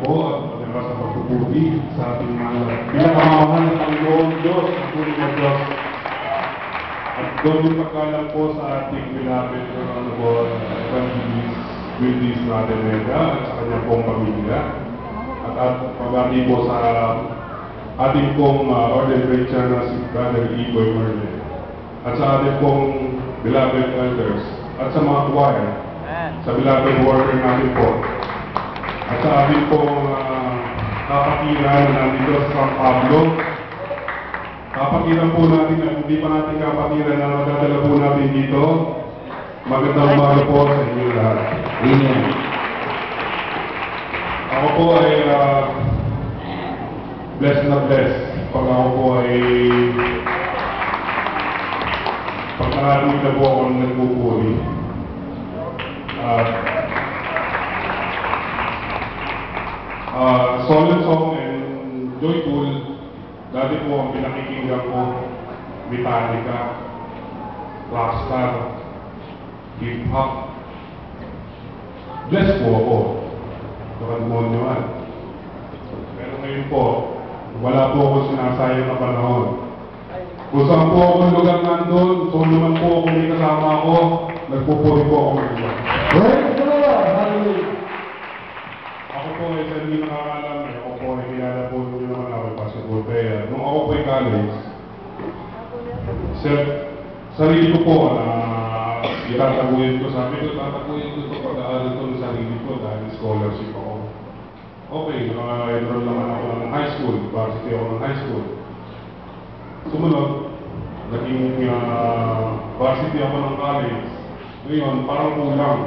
po at pagkakasa sa pagpuputi sa ating pinakamamahal ng Panginoon Diyos, ang Puri ng Diyos. At doon yung pagkalang po sa ating bilapit ng Evangelist Willis Nadenega at sa kanyang pong pamilya. At pagkati po sa ating pong ordained preacher na si Brother Iboy Merle. At sa ating pong beloved elders at sa mga choir, sa beloved worker natin po. At sa ating pong kapatiran na nandito sa San Pablo. Kapatiran po natin at hindi pa natin kapatiran na magdadala po natin dito. Magandang umaga po sa inyo lahat. Amen. Ako po ay blessed na blessed. Pag ako po ay pagkarating na po ako nagpupuri. Solid song and joyful. Dati po ang pinakikinggan ko, Metallica, Rockstar, hip-hop. Blessed po ako. Nakademonyoan. Pero ngayon po, wala po ako sinasayang na panahon. Kung saan po ako lugar nandun, so naman po kung may kasama ako, nagpupuri po ako mag-iba. Ako po ay sa hindi nakakalam, ako po ay kilala po nyo naman ako yung Pastor Cortea. Nung ako po ay college, sarili ko po na itataguin ko, sabi ko, tataguin ko ito pag-aaral ko ng sarili ko dahil scholarship ako. Okay, naka-enroll naman ako ng high school, varsity ako ng high school. Sumunod, naging varsity ako ng college. Ngayon, parang kulang.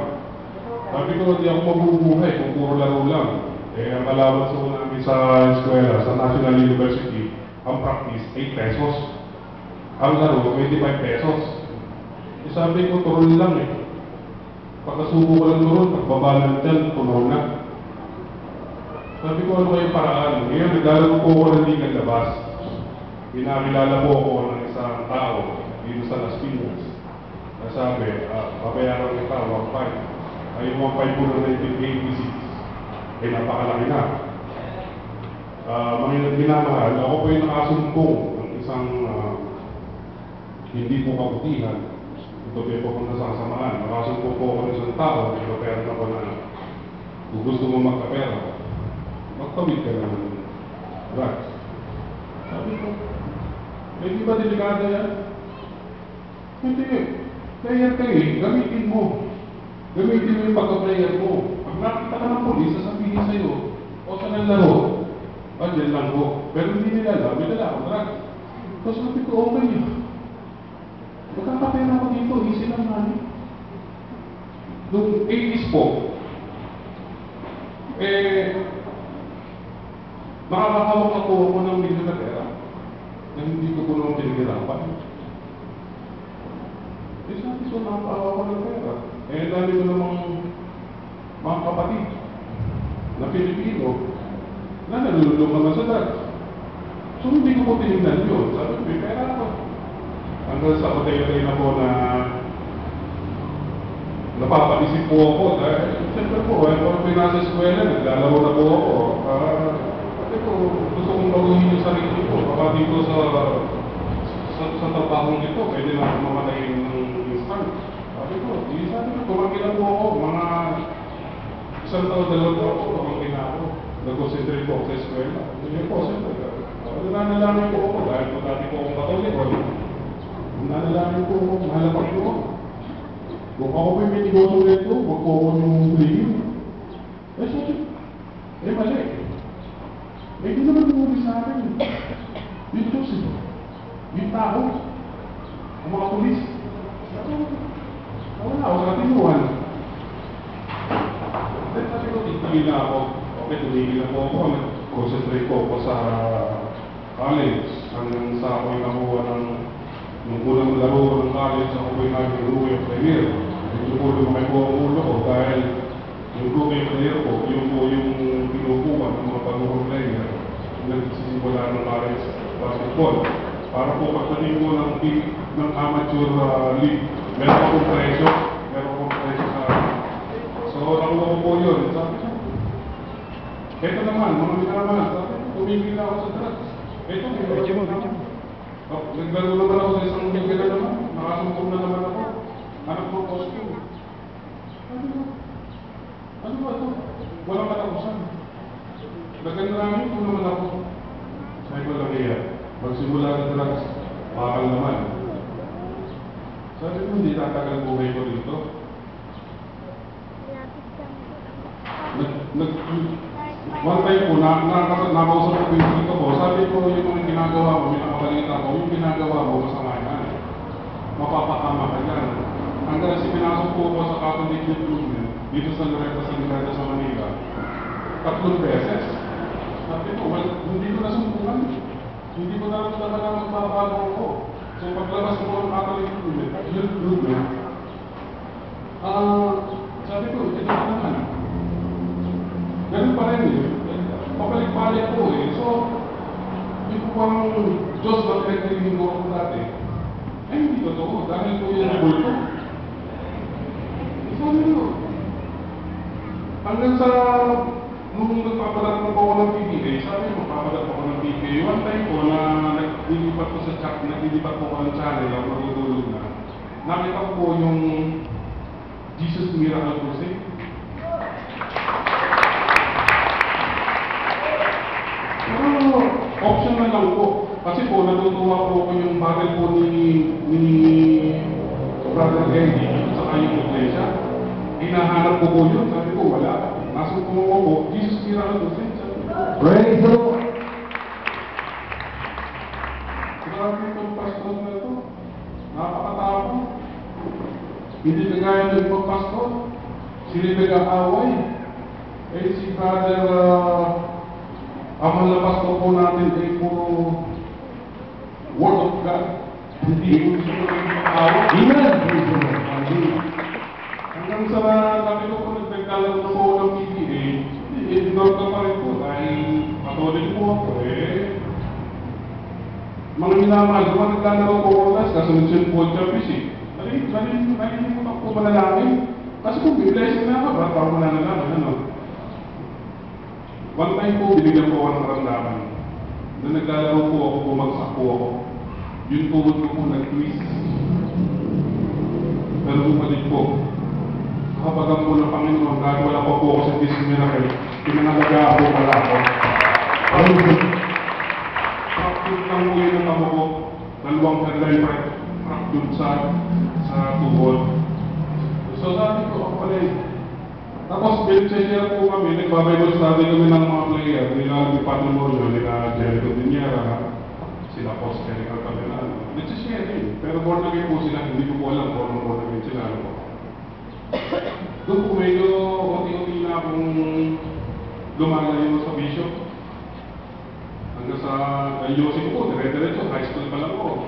Sabi ko, di ako mabubuhay kung puro laro lang. Eh, ang allowance ko namin sa eskwela, sa National University, ang practice, 8 pesos. Ang laro, 25 pesos. Eh, sabi ko, turon lang eh. Pagkasubo ko lang turon, pagbaba ng dyan, turon na. Sabi ko, ano kayong paraan? Ngayon, naglalaro po ako ng ligang labas. Pinakilala po ako ng isang tao dito sa Las Piñas. Sabi, pabayaran kita, 1.5. Ay, 1.5 po ng 1986. Eh, napakalaki na. Mga ginamahal, ako po yung nakasumbong ng isang hindi po kabutihan. Ito po kung nasasamahan. Nakasumbong po ako ng isang tao, nagpapera na ko na kung gusto mo magkapera, magtawid ka naman ng drugs. Sabi ko, hindi ba delikado yan? Hindi. Player kayo eh, gamitin mo. Gamitin mo yung pagka-player mo. Pag nakita ka ng polis, sasabihin sa'yo, o saan ang laro? Dyan lang ko. Pero hindi nila alam, may dala ako drug. Tapos sabi ko, okay yun. Magkakapera ko dito, easy lang namin. Noong 80s po, makakahawak ako ng milyon na pera na hindi ko po naman pinagirapan. Sabi ko, nakakahawak ko ng pera. Dali ko namang mga kapatid na Pilipino na nalululong naman sa drugs. So, hindi ko po tinignan yun. Sabi ko, may pera ako. Hanggang sa patay-patay na po na napapaisip po ako dahil siyempre po, ako may nasa eskwela, naglalaro na po ako. Sabi ko, gusto kong baguhin yung sarili ko. Baka dito sa tabahong ito, pwede na mamatayin ng instant. Sabi ko, tumangin na po ako. Mga isang taon, 2 taon po, tumangin na ako. Nag-concentrate po ako sa eskwela. Hindi po, siyempre. Nanalangin po ako dahil po dati po akong katoliko. Nanalangin po ako, mahalapag po ako. Kung ako po yung may negosyo nito, huwag po ako yung huligin. Sabi, mali. Hindi naman umuwi sa akin. Yung Diyos ito. Yung tao. Ang mga pulis. Wala ako sa tinuan. Sabi ko, tigil na ako. Okay, tumigil na po ako. Nag-concentrate po ako sa college. Hanggang sa ako'y nakuha nung unang laro ng college, ako po'y naging Rookie of the Year. Medyo po lumaki po ang ulo ko dahil yung Rookie of the Year po, yung pinupukan ng mga pag-uurong player, nagsisimula ng college basketball. Para po pagdating po ng amateur league, meron akong presyo sa... So, nakuha ko po yun. Sabi ko, Ito naman, mga minamahal, sabi ko, tumigil na ako sa drugs. Ito, Video mo, video mo. naglaro naman ako sa isang bigyan na naman, nakasumpong na naman ako. Anak ko, costume. Ano ba ito? Walang katapusan. Nagkanarami ko naman ako. Sabi ko lang iya, magsimula ng drugs, bakal naman. Sabi ko, hindi tatagal buhay ko dito. One time po, nakausap ko yung dito ko, sabi ko yung mga ginagawa mo, may nakabalita ko, yung ginagawa mo, masama yan. Mapapakama ka yan. Hanggang kasi pinasok po ako sa Catholic Youth Movement, dito sa Loreto sa Manila, 3 beses. Sabi ko, well, hindi ko nasumpungan. Hindi ko naramdaman na magbabago ako. So paglabas ko ng Catholic Youth Movement, sabi ko, ito na naman. Ganun pa rin eh. Papalik-palik po eh. So, yung po ang Diyos na pinagdalingin ko ako dati, ay hindi totoo. Dahil po yung reward ko. Sabi ko, hanggang sa nung nagpapalat po ako ng PBA, sabi ko, papalat po ako ng PBA. One time po na naglilipat ko sa chat, naglilipat po ako ng channel, ako natutulog na. Nakita ko po yung Jesus Miracle Crusade. Option na lang po. Kasi po, natutuwa po ako yung bagay po ni Brother Eddie sa kanyang iglesia. Hinahanap ko po yun. Sabi ko, wala. Nasuko ko po, Jesus Miracle Crusade. Praise the Lord. Grabe itong pastor na ito. Napakatapang. Hindi kagaya ng ibang pastor. Sila nag-aaway. Eh si Brother ang mga pastor po natin ay puro Word of God. Hindi po siya nag-aaway. Amen. Hanggang sa sabi ko po nagtagkalan na po ng PBA, i-ignore ka pa rin po dahil patuloy po ako eh. Mga minamahal, kung naglalaro po ako guys, kasunod-sunod po siya busy. Nalimutan ko po manalangin. Kasi kung blessing na ako, ba't ako mananalangin, ano? One time po, binigyan po ako ng karamdaman. Na naglalaro po ako, bumagsak po ako. Yung tuhod ko po nag-twist. Pero bumalik po. Kapagang po ng Panginoon, dahil wala pa po ako sa Disney Miracle, pinangalaga po pala ako. Fracture lang po yun ang tamo ko. 2 headline fracture sa tuhod. So sabi ko, ako pala eh. Tapos, pinag-share po kami, nagbabible study kami ng mga player, nila ni Patrimonio, nila Jericho Diniera, sila Post Jericho Cabenano. Nag-share din, pero born again po sila, hindi ko po alam kung born again sila. Ano po. Doon po medyo unti-unti na akong lumalayo sa bishop. Hanggang sa Yossi ko po, dire-diretso, high school pa lang po.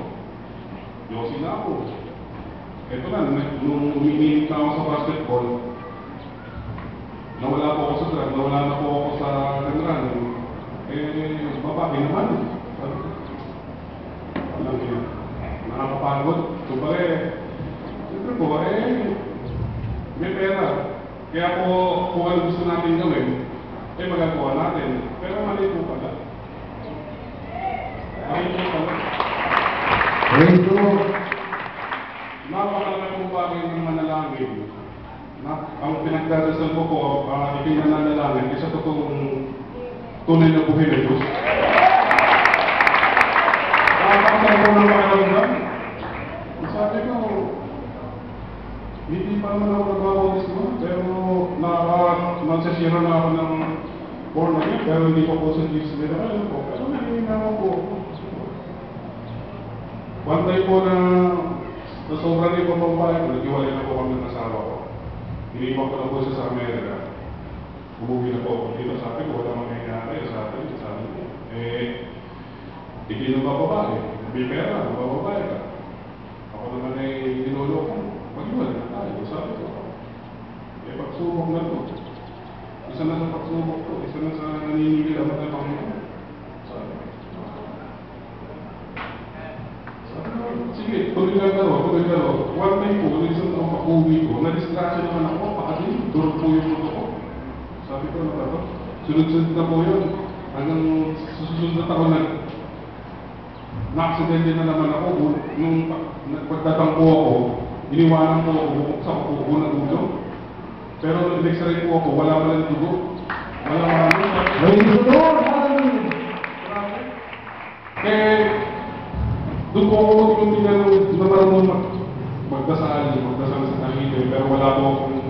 Yossi na ako. Ito na, nung umiinit na ako sa basketball, nawala po ako sa drug, nawala na po ako sa kanran. Eh, babae naman. Alam niyo, nakakapagod. So, siyempre po, may pera. Kaya po, kung ano gusto natin gawin, magagawa natin. Pero mali po pala. Mali po pala. Praise the Lord. Napakalaking po bagay ng manalangin. Ang pinagdadasal ko po, ipinananalangin, isa totoong tunay na buhay na Diyos. Nakakasal ko ng pakiramdam. Sabi ko, hindi pa naman ako nagbabawas mo, pero nagsasira na ako ng born again, pero hindi pa po sa Jesus nila. Alam po, pero naman po. One time po na sobra na yung pambabae ko, nag-iwalay na po kami ng asawa ko. Iniwan ko na po siya sa Amerika. Umuwi na po ako dito. Sabi ko, wala mangyayari sa atin. Sabi ko, hindi na bababae. May pera, bababae ka. Ako naman ay ginuloko. Mag-iwalay na tayo. Sabi ko, pagsubok na to. Isa na sa pagsubok to. Isa na sa naninigil ang mga Panginoon. Sabi ko, sige, tuloy lang laro. One time po, isang taong pag-uwi ko, na-distraction naman ako, pakadin, durog po yung mundo ko. Sabi ko, ano ba ito? sunod-sunod na po yun. Hanggang susunod na taon na-aksidente na naman ako. Nung nagpagtatangpo ako, iniwanan po ako, buksan ko po ng ulo. Pero nung in-x-ray po ako, wala walang dugo. Wala walang Praise the Lord! Hallelujah! doon po ako yung marunong magdasal sa tahimik, pero wala po akong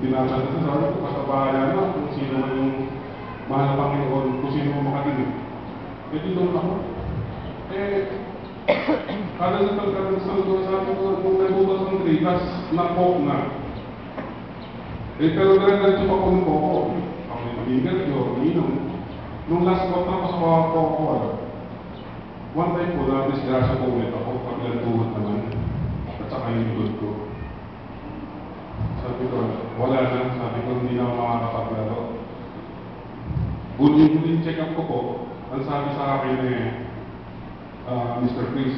dinasal sa sarili ko, basta bahala na kung sino man yung mahal na Panginoon, kung sino mo makatinig. Dito ako. Kada sa pagkakasabi ko, kung nagbukas ng trigas, na-poke na. Pero diretso pa kung po ako. Ako yung mabigat yun, inom. Nung last quarter ko sa mga po ako, one time po, na-disgrasya po ulit ako, paglantuhot naman. At saka yung likod ko. Sabi ko, wala na. Sabi ko, hindi na ako makakapaglaro. Good yung check-up ko po, ang sabi sa akin Mr. Chris,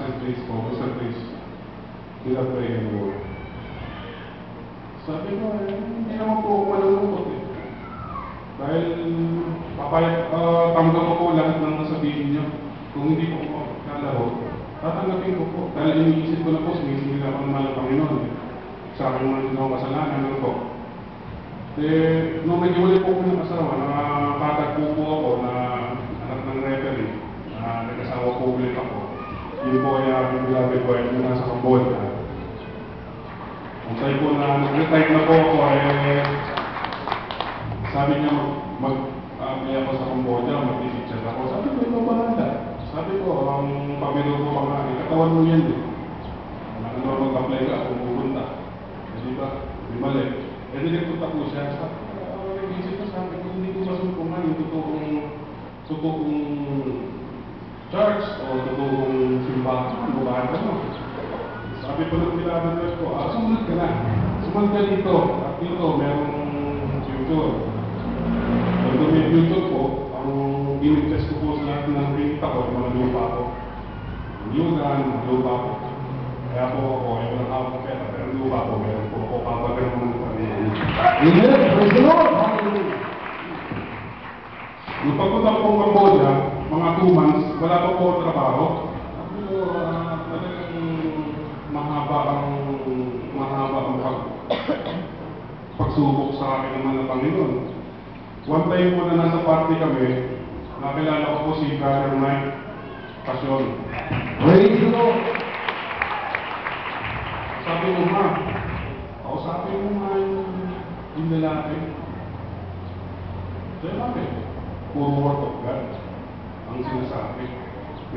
St. Chris po, Mr. Chris, sila pray and work. Sabi ko, hindi naman po ako malulungkot eh. Dahil tanggap ko po lahat ng nasabihin niyo. Kung hindi po ako kalaro, tatanggapin ko po. Dahil iniisip ko na po, sumisingil ako ng mahal ng Panginoon. Sa aking mga ginawang kasalanan, ano po. Nung nag-iwalay po ko ng asawa, nakatagpo po ako na anak ng referee, na nag-asawa po ulit ako. Yun po ay aking beloved wife na nasa Cambodia. Ang tayo po na nag-retire na po ako sabi niya mag-apply ako sa Cambodia, mag-teacher ako. Sabi ko, ito ba nanda? Sabi ko, ang pamilyo ko pa nga, katawan mo yan eh. Ano mag-apply ka kung pupunta? Di ba? Di mali. Nagpunta po siya. Nag-isip ko sa akin, kung hindi ko masumpungan yung totoong church o totoong simbahan, bumahan ka mo. Sabi ko ng pinabagay ko, sumunod ka na. Sumunod ka dito. At dito, merong future. Pag may future po, ang in-invest ko po sa lahat ng pinita ko, yung mga lupa ko. Yung mga lupa ko. Kaya po ako, ay walang hawak ng pera, pero lupa ko, meron po ako papagal mo ng Panginoon. Amen! Praise the Lord! Hallelujah! Nung pagpunta ko pong Cambodia, mga 2 months, wala pa po ako trabaho. Pero talagang mahaba ang pagsubok sa akin naman ng Panginoon. One time po na nasa party kami, nakilala ko po si Brother Mike Pasyon. Praise the Lord! Sabi ko, ma, kausapin mo nga yung lalaki. Kaya bakit? Puro word of God ang sinasabi.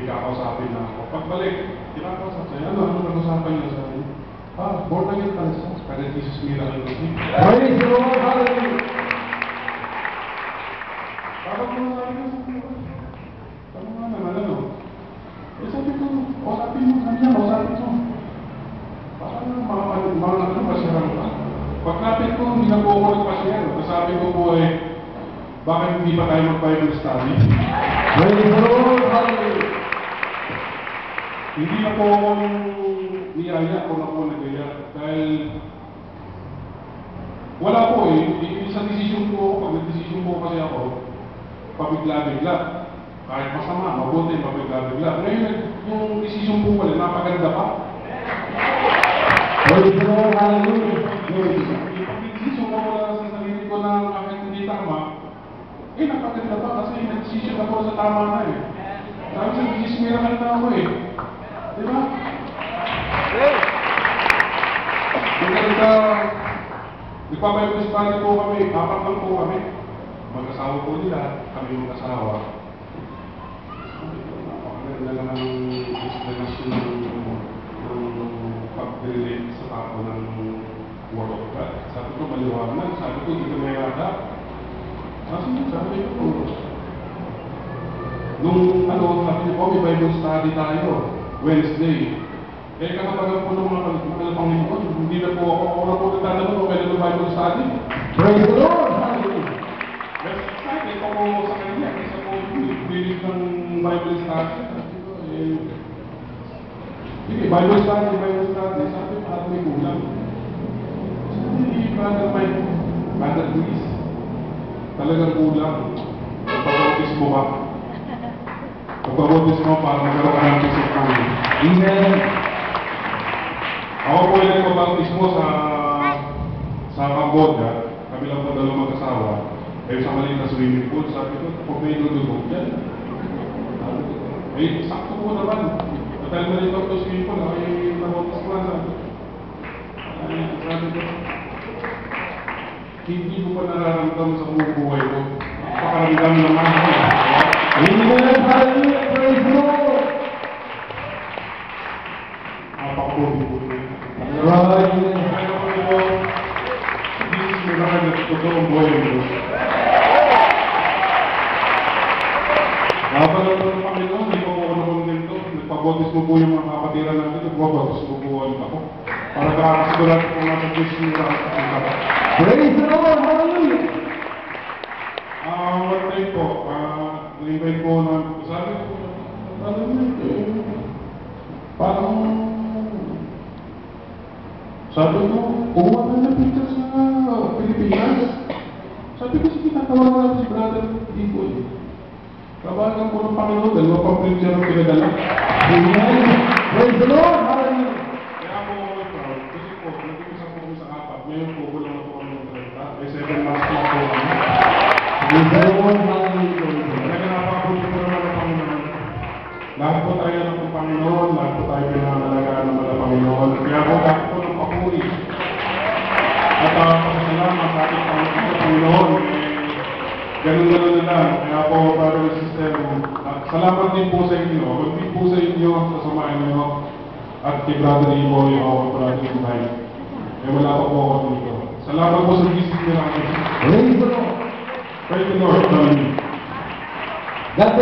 May kakausapin na ako. Pagbalik, kinakausap sa'yo, ano nag-usapan niya sa akin? Born again ka siya. Kada Jesus miracle kasi. Praise the Lord! Hallelujah! Bakit mo na sabi ko? Ano nga naman, ano? Sabi ko, kausapin mo, sabi niya, kausapin mo. Baka mga pasyaran ka. Pagkapit ko, hindi na po ako nagpasyaran. Sabi ko po bakit hindi pa tayo mag-Bible study? Praise the Lord! Hallelujah! Hindi na po ako niyaya o na po nagaya. Dahil wala po isang desisyon po ako. Pag nag-desisyon po kasi ako, pabigla-bigla. Kahit masama, mabuti, pabigla-bigla. Ngayon, yung desisyon po pala, napaganda pa. Praise the Lord! Hallelujah! Pag-desisyon ko wala sa sarili ko na kahit hindi tama, napaganda pa kasi nag-desisyon ako sa tama na eh. Sabi sa Jesus miracle na ako eh. Di ba? Nagpapaybus study po kami, 4 lang po kami. Mag-asawa po nila, kami mag-asawa. Sabi ko, napakaganda naman ang explanation ng pag-relate sa tao ng Word of God. Sabi ko, maliwanag. Sabi ko, dito may rada. Sabi ko, nung sabi ko, may Bible study tayo, Wednesday. Kakatagal po ng mga Panginoon, hindi na po ako na po nagtatanong kung kailan ng Bible study. Praise the Lord! Hallelujah! Mas excited ako sa kanya, kasi po bilis ng Bible study. Sige, Bible study. Sabi ko, parang may kulang. Sabi, Brother Mike, Brother Luis, talagang kulang. Magpabautismo ka. Magpabautismo para magkaroon ka ng pisipul. Amen. Ako po yung nagpabautismo sa Cambodia. Kami lang po dalawang mag-asawa. Kayo sa maliit na swimming pool. Sabi ko, kung may dudugog dyan. Sabi ko, eh, sakto po naman. Dahil maliit ako sa swimming pool, ako yung nabautismo na sabi ko. Sabi ko, hindi ko pa nararamdaman sa buong buhay ko. Pakaramdam naman ako. Amen. Hallelujah. Praise the Lord. Napakabuti po ito. Right. Kaya ko ito, hindi sila na totoong buhay mo. Napalang po ng Panginoon, hindi ko po ako nakontinto. Nagpabotis mo po yung mga kapatiran natin, nagpabotis mo po ako. Para kakasigurat ko nga sa Diyos nila at ang Praise the Lord. Hallelujah. One time po, na-invite po na, sabi ko, alam mo ito, parang, sabi ko, kumuha na ng picture sa Pilipinas. Sabi ko, sige, tatawagan natin si Brother Diboy. Tawagan po ng Panginoon, dalawa pang picture ang pinadala. Amen. Praise the Lord. Hallelujah. Kaya ako proud, kasi po, nag-iisa po kami sa apat, ngayon po, kulang na po kami ng 30, may 7 months lang po kami. Praise the Lord. Hallelujah. Talaga napakabuti po naman ang Panginoon. Lahat po tayo ng Panginoon, lahat po tayo pinangalagaan naman ng Panginoon. Kaya po lahat po ng papuri. At pasasalamat sa ating Panginoon. Ganun-ganun na lang. Kaya po, brother and sister, salamat din po sa inyo. Magpit po sa inyo ang sasamahin nyo. At kay brother Ibo, yung ako, brother Ibo. Eh wala pa po ako dito. Salamat po sa visit nila. Praise the Lord. Praise the Lord. Hallelujah. God bless.